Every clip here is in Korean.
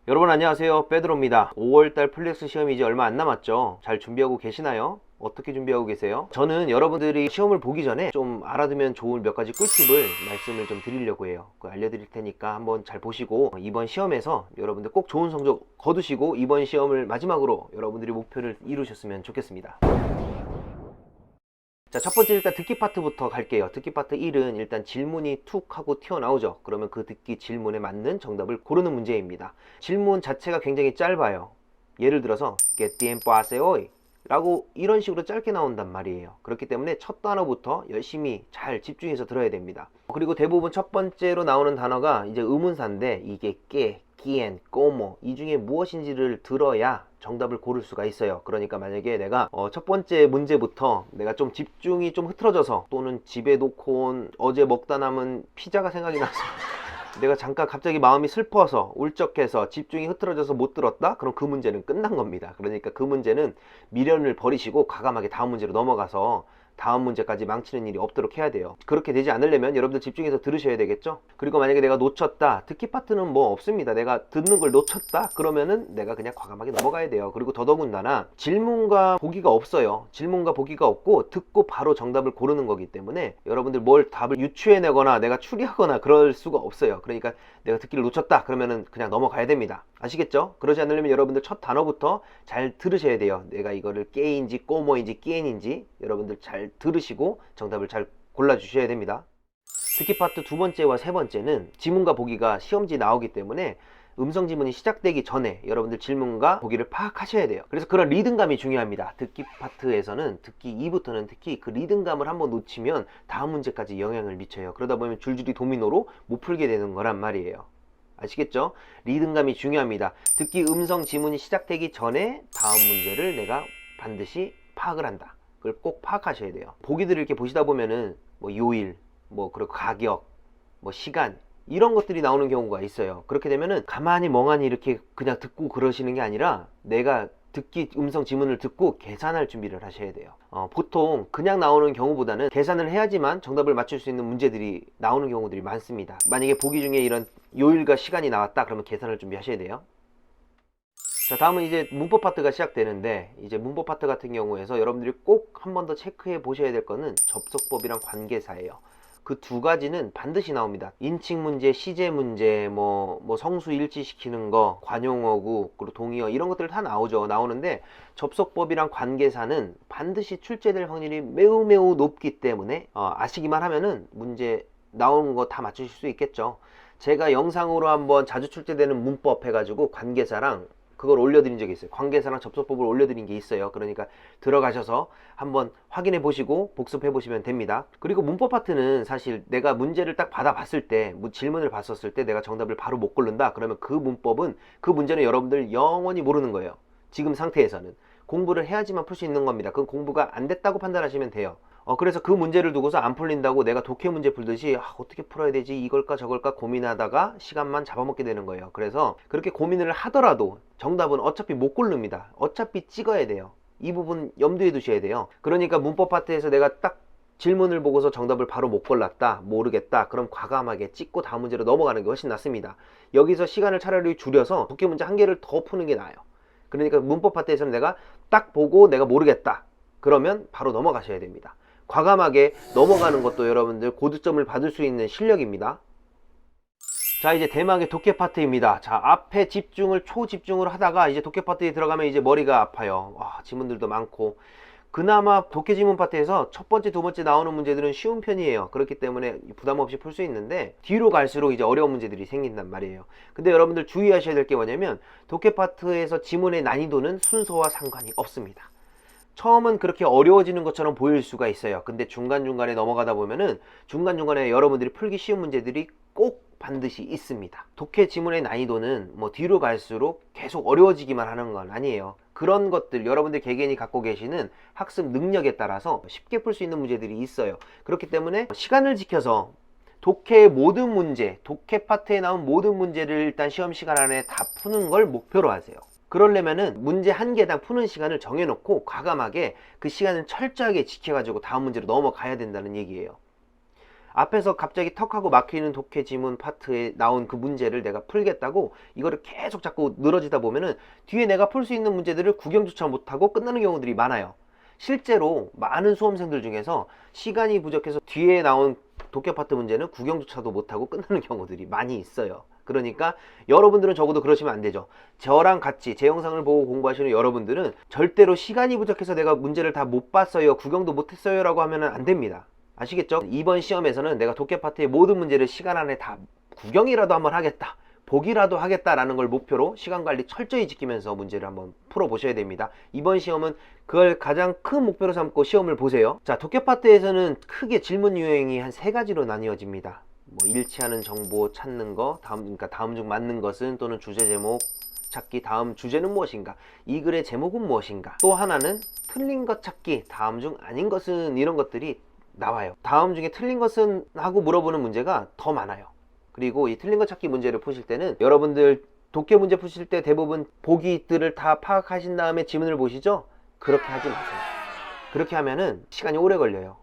여러분 안녕하세요, 빼드로입니다. 5월달 플렉스 시험이 이제 얼마 안 남았죠. 잘 준비하고 계시나요? 어떻게 준비하고 계세요? 저는 여러분들이 시험을 보기 전에 좀 알아두면 좋은 몇 가지 꿀팁을 말씀을 좀 드리려고 해요. 알려드릴 테니까 한번 잘 보시고 이번 시험에서 여러분들 꼭 좋은 성적 거두시고 이번 시험을 마지막으로 여러분들이 목표를 이루셨으면 좋겠습니다. 자, 첫 번째 일단 듣기 파트부터 갈게요. 듣기 파트 1은 일단 질문이 툭 하고 튀어나오죠. 그러면 그 듣기 질문에 맞는 정답을 고르는 문제입니다. 질문 자체가 굉장히 짧아요. 예를 들어서 ¿Qué tiempo hace hoy? 라고 이런 식으로 짧게 나온단 말이에요. 그렇기 때문에 첫 단어부터 열심히 잘 집중해서 들어야 됩니다. 그리고 대부분 첫 번째로 나오는 단어가 이제 의문사인데 이게 ¿qué? quién, cómo 이 중에 무엇인지를 들어야 정답을 고를 수가 있어요. 그러니까 만약에 내가 첫 번째 문제부터 내가 좀 집중이 좀 흐트러져서 또는 집에 놓고 온 어제 먹다 남은 피자가 생각이 나서 내가 잠깐 갑자기 마음이 슬퍼서 울적해서 집중이 흐트러져서 못 들었다? 그럼 그 문제는 끝난 겁니다. 그러니까 그 문제는 미련을 버리시고 과감하게 다음 문제로 넘어가서 다음 문제까지 망치는 일이 없도록 해야 돼요. 그렇게 되지 않으려면 여러분들 집중해서 들으셔야 되겠죠. 그리고 만약에 내가 놓쳤다, 듣기 파트는 뭐 없습니다. 내가 듣는 걸 놓쳤다 그러면은 내가 그냥 과감하게 넘어가야 돼요. 그리고 더더군다나 질문과 보기가 없어요. 질문과 보기가 없고 듣고 바로 정답을 고르는 거기 때문에 여러분들 뭘 답을 유추해내거나 내가 추리하거나 그럴 수가 없어요. 그러니까 내가 듣기를 놓쳤다 그러면은 그냥 넘어가야 됩니다. 아시겠죠? 그러지 않으려면 여러분들 첫 단어부터 잘 들으셔야 돼요. 내가 이거를 깨인지 꼬모인지 끼엔인지 여러분들 잘 들으시고 정답을 잘 골라주셔야 됩니다. 듣기 파트 두 번째와 세 번째는 지문과 보기가 시험지 나오기 때문에 음성 지문이 시작되기 전에 여러분들 질문과 보기를 파악하셔야 돼요. 그래서 그런 리듬감이 중요합니다. 듣기 파트에서는 듣기 2부터는 특히 그 리듬감을 한번 놓치면 다음 문제까지 영향을 미쳐요. 그러다 보면 줄줄이 도미노로 못 풀게 되는 거란 말이에요. 아시겠죠? 리듬감이 중요합니다. 듣기 음성 지문이 시작되기 전에 다음 문제를 내가 반드시 파악을 한다. 그걸 꼭 파악하셔야 돼요. 보기들을 이렇게 보시다 보면은 뭐 요일, 뭐 그리고 가격, 뭐 시간 이런 것들이 나오는 경우가 있어요. 그렇게 되면은 가만히 멍하니 이렇게 그냥 듣고 그러시는 게 아니라 내가 듣기 음성 지문을 듣고 계산할 준비를 하셔야 돼요. 보통 그냥 나오는 경우보다는 계산을 해야지만 정답을 맞출 수 있는 문제들이 나오는 경우들이 많습니다. 만약에 보기 중에 이런 요일과 시간이 나왔다 그러면 계산을 준비하셔야 돼요. 자, 다음은 이제 문법 파트가 시작되는데 이제 문법 파트 같은 경우에서 여러분들이 꼭 한 번 더 체크해 보셔야 될 거는 접속법이랑 관계사예요. 그 두 가지는 반드시 나옵니다. 인칭 문제, 시제 문제, 뭐 성수 일치시키는 거, 관용어구, 그리고 동의어 이런 것들 다 나오죠. 나오는데 접속법이랑 관계사는 반드시 출제될 확률이 매우 높기 때문에 아시기만 하면은 문제 나오는 거 다 맞추실 수 있겠죠. 제가 영상으로 한번 자주 출제되는 문법 해가지고 관계사랑 그걸 올려드린 적이 있어요. 관계사랑 접속법을 올려드린 게 있어요. 그러니까 들어가셔서 한번 확인해 보시고 복습해 보시면 됩니다. 그리고 문법 파트는 사실 내가 문제를 딱 받아봤을 때, 질문을 봤었을 때 내가 정답을 바로 못 고른다 그러면 그 문법은, 그 문제는 여러분들 영원히 모르는 거예요. 지금 상태에서는 공부를 해야지만 풀 수 있는 겁니다. 그건 공부가 안 됐다고 판단하시면 돼요. 그래서 그 문제를 두고서 안 풀린다고 내가 독해 문제 풀듯이 어떻게 풀어야 되지, 이걸까 저걸까 고민하다가 시간만 잡아먹게 되는 거예요. 그래서 그렇게 고민을 하더라도 정답은 어차피 못 고릅니다. 어차피 찍어야 돼요. 이 부분 염두에 두셔야 돼요. 그러니까 문법 파트에서 내가 딱 질문을 보고서 정답을 바로 못 골랐다, 모르겠다, 그럼 과감하게 찍고 다음 문제로 넘어가는 게 훨씬 낫습니다. 여기서 시간을 차라리 줄여서 독해 문제 한 개를 더 푸는 게 나아요. 그러니까 문법 파트에서는 내가 딱 보고 내가 모르겠다 그러면 바로 넘어가셔야 됩니다. 과감하게 넘어가는 것도 여러분들 고득점을 받을 수 있는 실력입니다. 자, 이제 대망의 독해 파트입니다. 자, 앞에 집중을 초집중으로 하다가 이제 독해 파트에 들어가면 이제 머리가 아파요. 지문들도 많고. 그나마 독해 지문 파트에서 첫 번째, 두 번째 나오는 문제들은 쉬운 편이에요. 그렇기 때문에 부담 없이 풀 수 있는데 뒤로 갈수록 이제 어려운 문제들이 생긴단 말이에요. 근데 여러분들 주의하셔야 될 게 뭐냐면 독해 파트에서 지문의 난이도는 순서와 상관이 없습니다. 처음은 그렇게 어려워지는 것처럼 보일 수가 있어요. 근데 중간중간에 넘어가다 보면은 중간중간에 여러분들이 풀기 쉬운 문제들이 꼭 반드시 있습니다. 독해 지문의 난이도는 뭐 뒤로 갈수록 계속 어려워지기만 하는 건 아니에요. 그런 것들 여러분들 개개인이 갖고 계시는 학습 능력에 따라서 쉽게 풀 수 있는 문제들이 있어요. 그렇기 때문에 시간을 지켜서 독해의 모든 문제, 독해 파트에 나온 모든 문제를 일단 시험 시간 안에 다 푸는 걸 목표로 하세요. 그러려면은 문제 한 개당 푸는 시간을 정해놓고 과감하게 그 시간을 철저하게 지켜가지고 다음 문제로 넘어가야 된다는 얘기예요. 앞에서 갑자기 턱하고 막히는 독해 지문 파트에 나온 그 문제를 내가 풀겠다고 이거를 계속 자꾸 늘어지다 보면은 뒤에 내가 풀 수 있는 문제들을 구경조차 못하고 끝나는 경우들이 많아요. 실제로 많은 수험생들 중에서 시간이 부족해서 뒤에 나온 독해 파트 문제는 구경조차도 못하고 끝나는 경우들이 많이 있어요. 그러니까 여러분들은 적어도 그러시면 안 되죠. 저랑 같이 제 영상을 보고 공부하시는 여러분들은 절대로 시간이 부족해서 내가 문제를 다 못 봤어요, 구경도 못했어요 라고 하면 안 됩니다. 아시겠죠? 이번 시험에서는 내가 독해 파트의 모든 문제를 시간 안에 다 구경이라도 한번 하겠다, 보기라도 하겠다라는 걸 목표로 시간관리 철저히 지키면서 문제를 한번 풀어보셔야 됩니다. 이번 시험은 그걸 가장 큰 목표로 삼고 시험을 보세요. 자, 독해 파트에서는 크게 질문 유형이 한 3가지로 나뉘어집니다. 뭐 일치하는 정보 찾는 거, 그러니까 다음 중 맞는 것은, 또는 주제 제목 찾기, 다음 주제는 무엇인가, 이 글의 제목은 무엇인가, 또 하나는 틀린 것 찾기, 다음 중 아닌 것은, 이런 것들이 나와요. 다음 중에 틀린 것은 하고 물어보는 문제가 더 많아요. 그리고 이 틀린 것 찾기 문제를 푸실 때는 여러분들 독해 문제 푸실 때 대부분 보기들을 다 파악하신 다음에 지문을 보시죠? 그렇게 하지 마세요. 그렇게 하면은 시간이 오래 걸려요.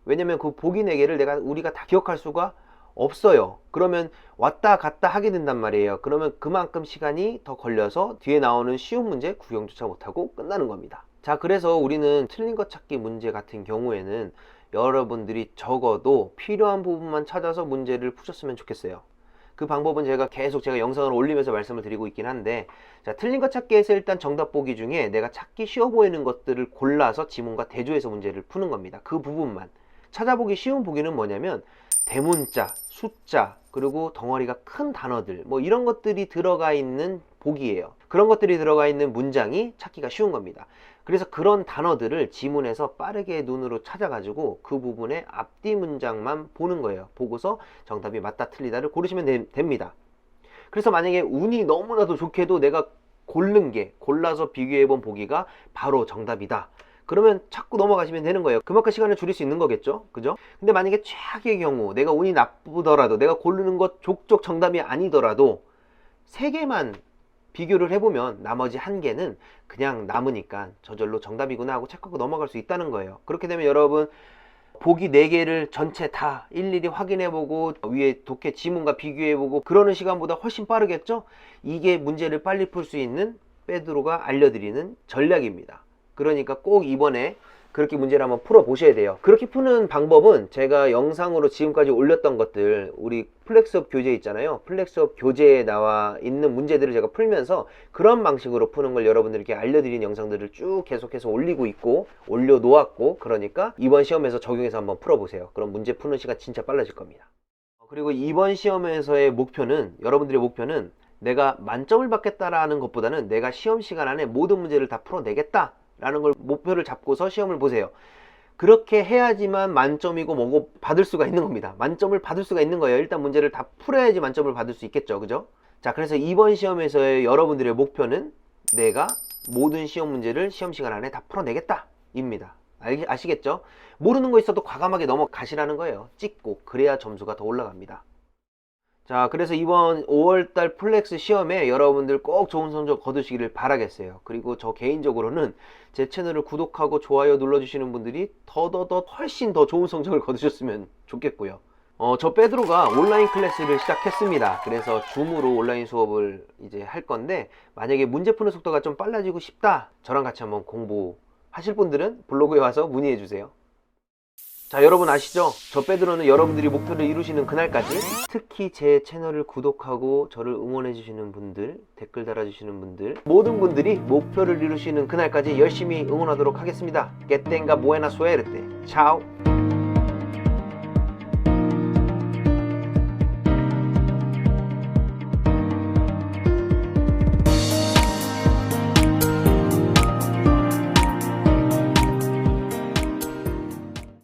왜냐면 그 보기 4개를 우리가 다 기억할 수가 없어요. 그러면 왔다 갔다 하게 된단 말이에요. 그러면 그만큼 시간이 더 걸려서 뒤에 나오는 쉬운 문제 구경조차 못하고 끝나는 겁니다. 자, 그래서 우리는 틀린 것 찾기 문제 같은 경우에는 여러분들이 적어도 필요한 부분만 찾아서 문제를 푸셨으면 좋겠어요. 그 방법은 제가 영상을 올리면서 말씀을 드리고 있긴 한데, 자, 틀린 것 찾기에서 일단 정답 보기 중에 내가 찾기 쉬워 보이는 것들을 골라서 지문과 대조해서 문제를 푸는 겁니다. 그 부분만. 찾아보기 쉬운 보기는 뭐냐면 대문자, 숫자, 그리고 덩어리가 큰 단어들, 뭐 이런 것들이 들어가 있는 보기예요. 그런 것들이 들어가 있는 문장이 찾기가 쉬운 겁니다. 그래서 그런 단어들을 지문에서 빠르게 눈으로 찾아가지고 그 부분의 앞뒤 문장만 보는 거예요. 보고서 정답이 맞다 틀리다를 고르시면 됩니다. 그래서 만약에 운이 너무나도 좋게도 내가 골라서 비교해본 보기가 바로 정답이다, 그러면 자꾸 넘어가시면 되는 거예요. 그만큼 시간을 줄일 수 있는 거겠죠, 그죠? 근데 만약에 최악의 경우, 내가 운이 나쁘더라도, 내가 고르는 것 족족 정답이 아니더라도 3개만 비교를 해보면 나머지 1개는 그냥 남으니까 저절로 정답이구나 하고 체크하고 넘어갈 수 있다는 거예요. 그렇게 되면 여러분 보기 4개를 전체 다 일일이 확인해보고 위에 독해 지문과 비교해보고 그러는 시간보다 훨씬 빠르겠죠? 이게 문제를 빨리 풀 수 있는 빼드로가 알려드리는 전략입니다. 그러니까 꼭 이번에 그렇게 문제를 한번 풀어보셔야 돼요. 그렇게 푸는 방법은 제가 영상으로 지금까지 올렸던 것들, 우리 플렉스업 교재 있잖아요. 플렉스업 교재에 나와 있는 문제들을 제가 풀면서 그런 방식으로 푸는 걸 여러분들께 알려드린 영상들을 쭉 계속해서 올리고 있고 올려놓았고, 그러니까 이번 시험에서 적용해서 한번 풀어보세요. 그럼 문제 푸는 시간 진짜 빨라질 겁니다. 그리고 이번 시험에서의 여러분들의 목표는 내가 만점을 받겠다라는 것보다는 내가 시험 시간 안에 모든 문제를 다 풀어내겠다 라는 걸 목표를 잡고서 시험을 보세요. 그렇게 해야지만 만점이고 뭐고 받을 수가 있는 겁니다. 만점을 받을 수가 있는 거예요. 일단 문제를 다 풀어야지 만점을 받을 수 있겠죠, 그죠? 자, 그래서 이번 시험에서의 여러분들의 목표는 내가 모든 시험 문제를 시험 시간 안에 다 풀어내겠다 입니다. 아시겠죠? 모르는 거 있어도 과감하게 넘어가시라는 거예요. 찍고, 그래야 점수가 더 올라갑니다. 자, 그래서 이번 5월달 플렉스 시험에 여러분들 꼭 좋은 성적 거두시기를 바라겠어요. 그리고 저 개인적으로는 제 채널을 구독하고 좋아요 눌러주시는 분들이 훨씬 더 좋은 성적을 거두셨으면 좋겠고요. 저 빼드로가 온라인 클래스를 시작했습니다. 그래서 줌으로 온라인 수업을 이제 할 건데, 만약에 문제 푸는 속도가 좀 빨라지고 싶다, 저랑 같이 한번 공부하실 분들은 블로그에 와서 문의해 주세요. 자, 여러분 아시죠? 저 빼드로는 여러분들이 목표를 이루시는 그날까지, 특히 제 채널을 구독하고 저를 응원해 주시는 분들, 댓글 달아주시는 분들, 모든 분들이 목표를 이루시는 그날까지 열심히 응원하도록 하겠습니다. Que tenga buena suerte. Chao.